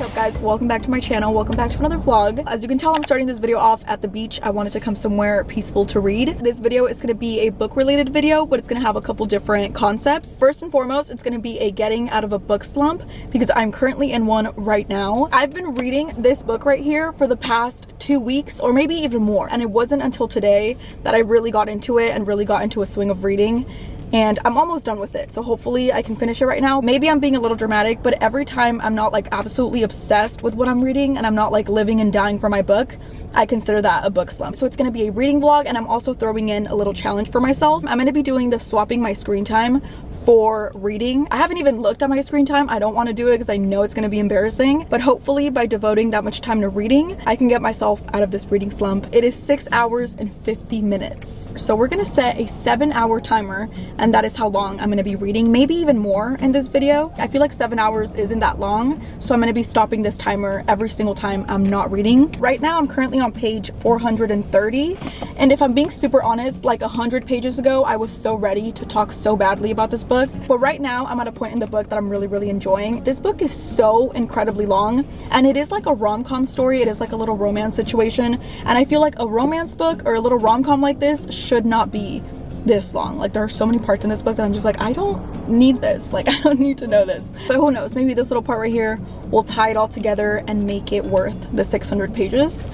up, guys? Welcome back to my channel. Welcome back to another vlog. As you can tell, I'm starting this video off at the beach. I wanted to come somewhere peaceful to read. This video is going to be a book related video, but it's going to have a couple different concepts. First and foremost, it's going to be a getting out of a book slump because I'm currently in one right now. I've been reading this book right here for the past 2 weeks or maybe even more, and it wasn't until today that I really got into it and really got into a swing of reading. And I'm almost done with it, so hopefully I can finish it right now. Maybe I'm being a little dramatic, but every time I'm not like absolutely obsessed with what I'm reading and I'm not like living and dying for my book, I consider that a book slump. So it's going to be a reading vlog, and I'm also throwing in a little challenge for myself. I'm going to be doing the swapping my screen time for reading. I haven't even looked at my screen time. I don't want to do it because I know it's going to be embarrassing, but hopefully by devoting that much time to reading, I can get myself out of this reading slump. It is 6 hours and 50 minutes. So we're going to set a 7-hour timer, and that is how long I'm going to be reading, maybe even more in this video. I feel like 7 hours isn't that long, so I'm going to be stopping this timer every single time I'm not reading. Right now I'm currently on page 430, and if I'm being super honest, like 100 pages ago I was so ready to talk so badly about this book, but right now I'm at a point in the book that I'm really enjoying. This book is so incredibly long, and it is like a rom-com story. It is like a little romance situation, and I feel like a romance book or a little rom-com like this should not be this long. Like, there are so many parts in this book that I'm just like, I don't need this. Like, I don't need to know this. But who knows, maybe this little part right here will tie it all together and make it worth the 600 pages.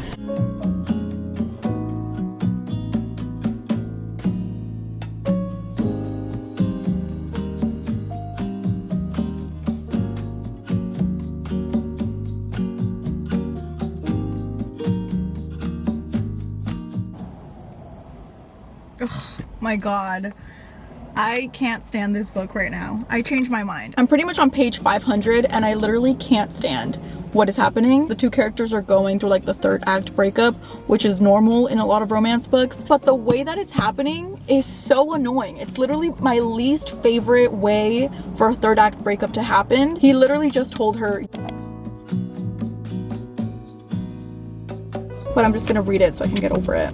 Oh my god, I can't stand this book right now. I changed my mind. I'm pretty much on page 500 and I literally can't stand what is happening. The two characters are going through like the third act breakup, which is normal in a lot of romance books, but the way that it's happening is so annoying. It's literally my least favorite way for a third act breakup to happen. He literally just told her, but I'm just gonna read it so I can get over it.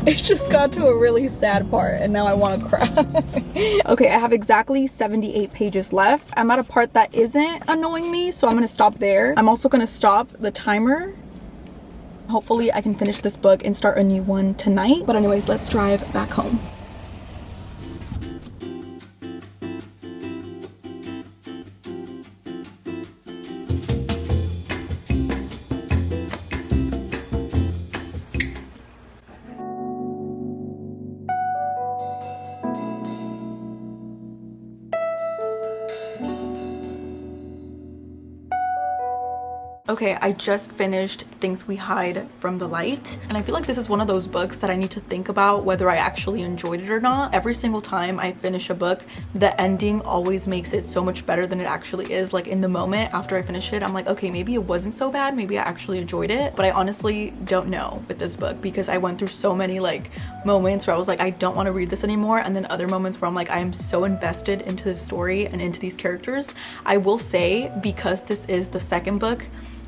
It just got to a really sad part and now I want to cry. Okay, I have exactly 78 pages left. I'm at a part that isn't annoying me, so I'm going to stop there. I'm also going to stop the timer. Hopefully I can finish this book and start a new one tonight. But anyways, let's drive back home. Okay, I just finished Things We Hide from the Light, and I feel like this is one of those books that I need to think about whether I actually enjoyed it or not. Every single time I finish a book, the ending always makes it so much better than it actually is. Like, in the moment after I finish it, I'm like, okay, maybe it wasn't so bad, maybe I actually enjoyed it. But I honestly don't know with this book because I went through so many like moments where I was like, I don't want to read this anymore, and then other moments where I'm like, I am so invested into the story and into these characters. I will say, because this is the second book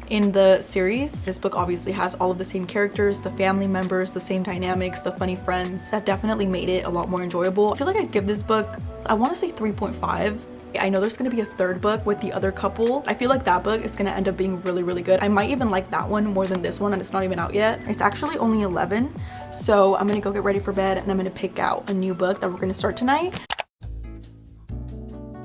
in the series, this book obviously has all of the same characters, the family members, the same dynamics, the funny friends. That definitely made it a lot more enjoyable. I feel like I'd give this book, I want to say 3.5. I know there's going to be a third book with the other couple. I feel like that book is going to end up being really good. I might even like that one more than this one, and it's not even out yet. It's actually only 11, so I'm going to go get ready for bed and I'm going to pick out a new book that we're going to start tonight.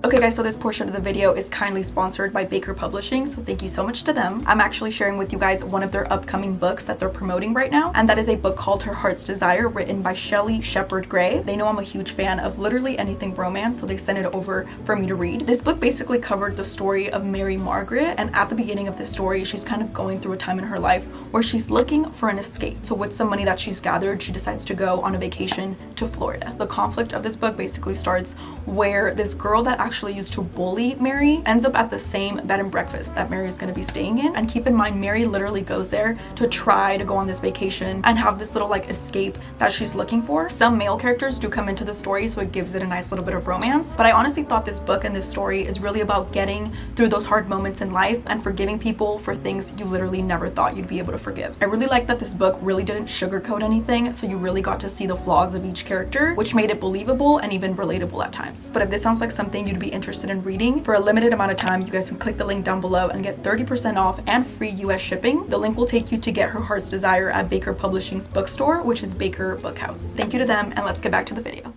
Okay guys, so this portion of the video is kindly sponsored by Baker Publishing, so thank you so much to them. I'm actually sharing with you guys one of their upcoming books that they're promoting right now, and that is a book called Her Heart's Desire, written by Shelley Shepherd Gray. They know I'm a huge fan of literally anything romance, so they sent it over for me to read. This book basically covered the story of Mary Margaret, and at the beginning of this story, she's kind of going through a time in her life where she's looking for an escape. So with some money that she's gathered, she decides to go on a vacation to Florida. The conflict of this book basically starts where this girl that actually used to bully Mary ends up at the same bed and breakfast that Mary is going to be staying in. And keep in mind, Mary literally goes there to try to go on this vacation and have this little like escape that she's looking for. Some male characters do come into the story, so it gives it a nice little bit of romance. But I honestly thought this book and this story is really about getting through those hard moments in life and forgiving people for things you literally never thought you'd be able to forgive. I really like that this book really didn't sugarcoat anything, so you really got to see the flaws of each character, which made it believable and even relatable at times. But if this sounds like something you'd be interested in reading, for a limited amount of time, you guys can click the link down below and get 30% off and free US shipping. The link will take you to Get Her Heart's Desire at Baker Publishing's bookstore, which is Baker Bookhouse. Thank you to them, and let's get back to the video.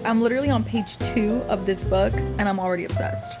I'm literally on page 2 of this book and I'm already obsessed.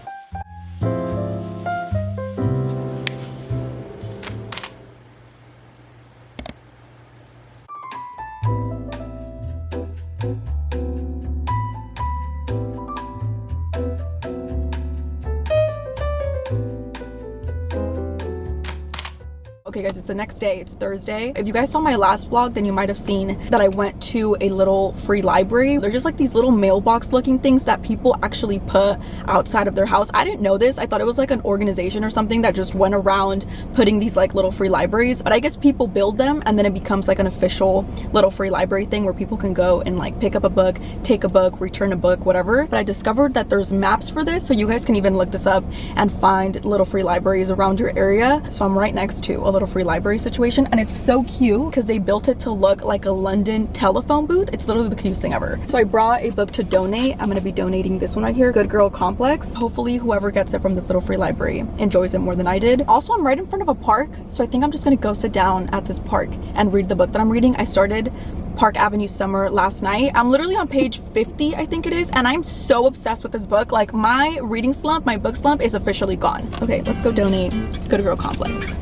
Okay guys, it's the next day, it's Thursday. If you guys saw my last vlog, then you might have seen that I went to a little free library. They're just like these little mailbox looking things that people actually put outside of their house. I didn't know this. I thought it was like an organization or something that just went around putting these like little free libraries, but I guess people build them and then it becomes like an official little free library thing where people can go and like pick up a book, take a book, return a book, whatever. But I discovered that there's maps for this, so you guys can even look this up and find little free libraries around your area. So I'm right next to a little free library situation, and it's so cute because they built it to look like a London telephone booth. It's literally the cutest thing ever. So I brought a book to donate. I'm going to be donating this one right here, Good Girl Complex. Hopefully whoever gets it from this little free library enjoys it more than I did. Also, I'm right in front of a park, so I think I'm just going to go sit down at this park and read the book that I'm reading. I started Park Avenue Summer last night. I'm literally on page 50, I think it is, and I'm so obsessed with this book. Like, my reading slump, my book slump is officially gone. Okay, let's go donate Good Girl Complex.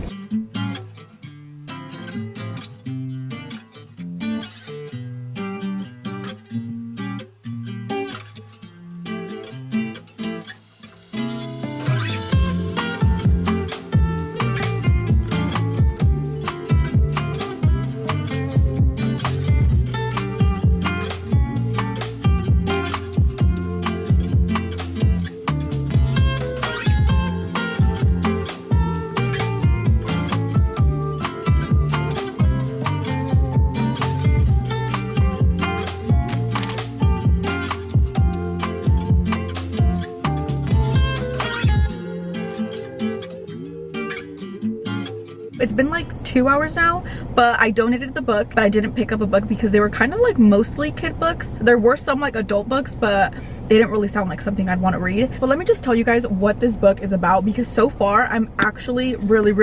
It's been like 2 hours now, but I donated the book, but I didn't pick up a book because they were kind of like mostly kid books. There were some like adult books, but they didn't really sound like something I'd want to read. But let me just tell you guys what this book is about, because so far I'm actually really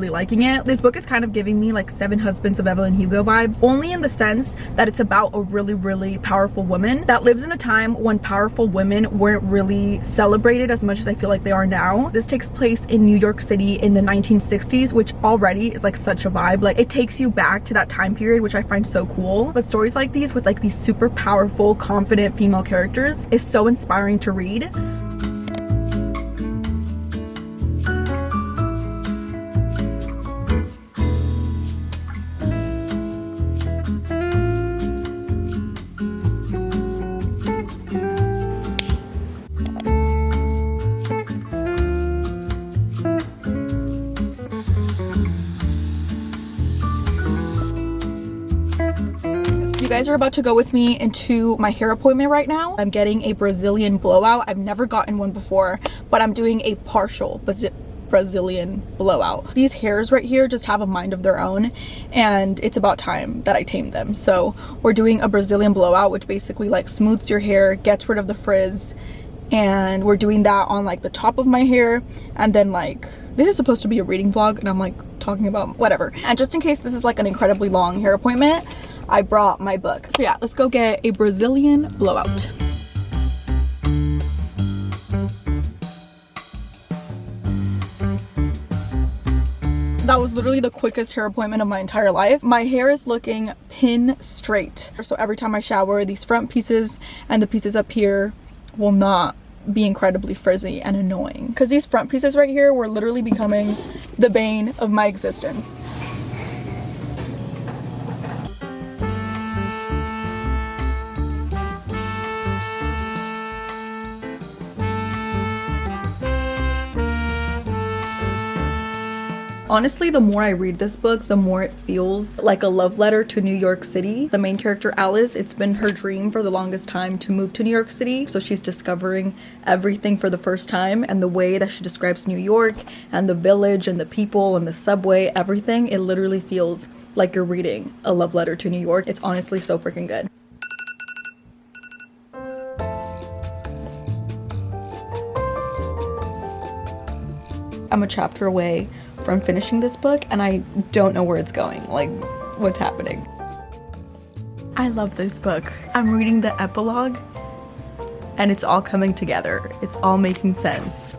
liking it. This book is kind of giving me like Seven Husbands of Evelyn Hugo vibes, only in the sense that it's about a really powerful woman that lives in a time when powerful women weren't really celebrated as much as I feel like they are now. This takes place in New York City in the 1960s, which already is like such a vibe. Like, it takes you back to that time period, which I find so cool. But stories like these with like these super powerful, confident female characters is so inspiring to read. You guys are about to go with me into my hair appointment right now. I'm getting a Brazilian blowout. I've never gotten one before, but I'm doing a partial Brazilian blowout. These hairs right here just have a mind of their own, and it's about time that I tame them. So we're doing a Brazilian blowout, which basically like smooths your hair, gets rid of the frizz, and we're doing that on like the top of my hair. And then like, this is supposed to be a reading vlog and I'm like talking about whatever. And just in case this is like an incredibly long hair appointment, I brought my book. So yeah, let's go get a Brazilian blowout. That was literally the quickest hair appointment of my entire life. My hair is looking pin straight. So every time I shower, these front pieces and the pieces up here will not be incredibly frizzy and annoying. Because these front pieces right here were literally becoming the bane of my existence. Honestly, the more I read this book, the more it feels like a love letter to New York City. The main character, Alice, it's been her dream for the longest time to move to New York City. So she's discovering everything for the first time, and the way that she describes New York and the village and the people and the subway, everything, it literally feels like you're reading a love letter to New York. It's honestly so freaking good. I'm a chapter away from finishing this book and I don't know where it's going, like what's happening. I love this book. I'm reading the epilogue and it's all coming together. It's all making sense.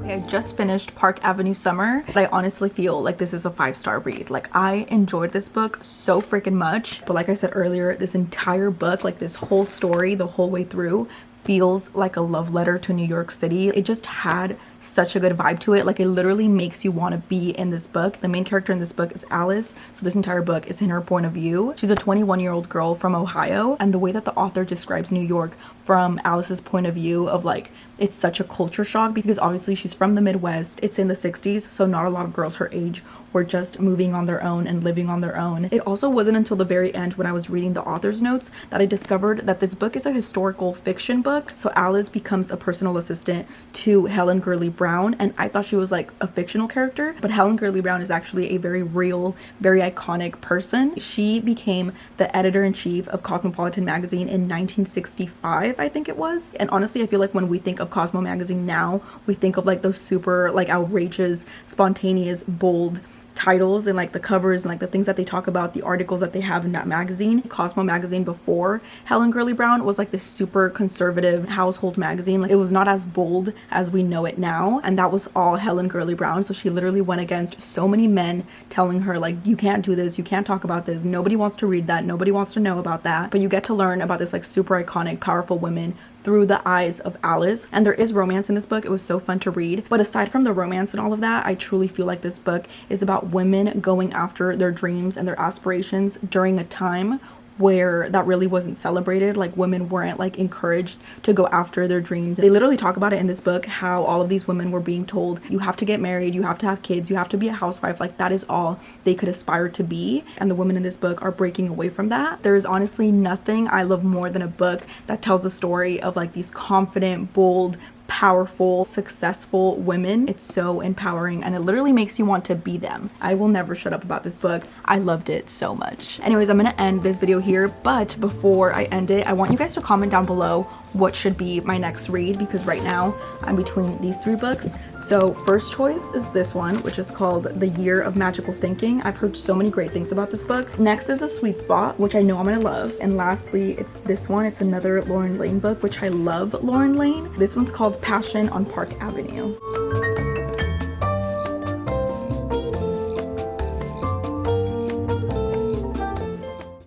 I just finished Park Avenue Summer, but I honestly feel like this is a 5-star read. Like, I enjoyed this book so freaking much. But like I said earlier, this entire book, like this whole story, the whole way through, feels like a love letter to New York City. It just had such a good vibe to it. Like, it literally makes you want to be in this book. The main character in this book is Alice, so this entire book is in her point of view. She's a 21-year-old girl from Ohio, and the way that the author describes New York from Alice's point of view of like, it's such a culture shock because obviously she's from the Midwest. It's in the 60s, so not a lot of girls her age were just moving on their own and living on their own. It also wasn't until the very end when I was reading the author's notes that I discovered that this book is a historical fiction book. So Alice becomes a personal assistant to Helen Gurley Brown, and I thought she was like a fictional character, but Helen Gurley Brown is actually a very real, very iconic person. She became the editor-in-chief of Cosmopolitan magazine in 1965, I think it was. And honestly, I feel like when we think of Cosmo magazine now, we think of like those super like outrageous, spontaneous, bold titles and like the covers and like the things that they talk about, the articles that they have in that magazine. Cosmo magazine before Helen Gurley Brown was like this super conservative household magazine. Like, it was not as bold as we know it now, and that was all Helen Gurley Brown. So she literally went against so many men telling her like, you can't do this, you can't talk about this, nobody wants to read that, nobody wants to know about that. But you get to learn about this like super iconic, powerful women through the eyes of Alice. And there is romance in this book. It was so fun to read. But aside from the romance and all of that, I truly feel like this book is about women going after their dreams and their aspirations during a time where that really wasn't celebrated. Like, women weren't like encouraged to go after their dreams. They literally talk about it in this book, how all of these women were being told, you have to get married, you have to have kids, you have to be a housewife. Like, that is all they could aspire to be. And the women in this book are breaking away from that. There is honestly nothing I love more than a book that tells a story of like these confident, bold, powerful, successful women. It's so empowering and it literally makes you want to be them. I will never shut up about this book. I loved it so much. Anyways, I'm gonna end this video here, but before I end it, I want you guys to comment down below what should be my next read, because right now I'm between these 3 books. So first choice is this one, which is called The Year of Magical Thinking. I've heard so many great things about this book. Next is A Sweet Spot, which I know I'm gonna love. And lastly, it's this one. It's another Lauren Lane book, which I love Lauren Lane. This one's called Passion on Park Avenue.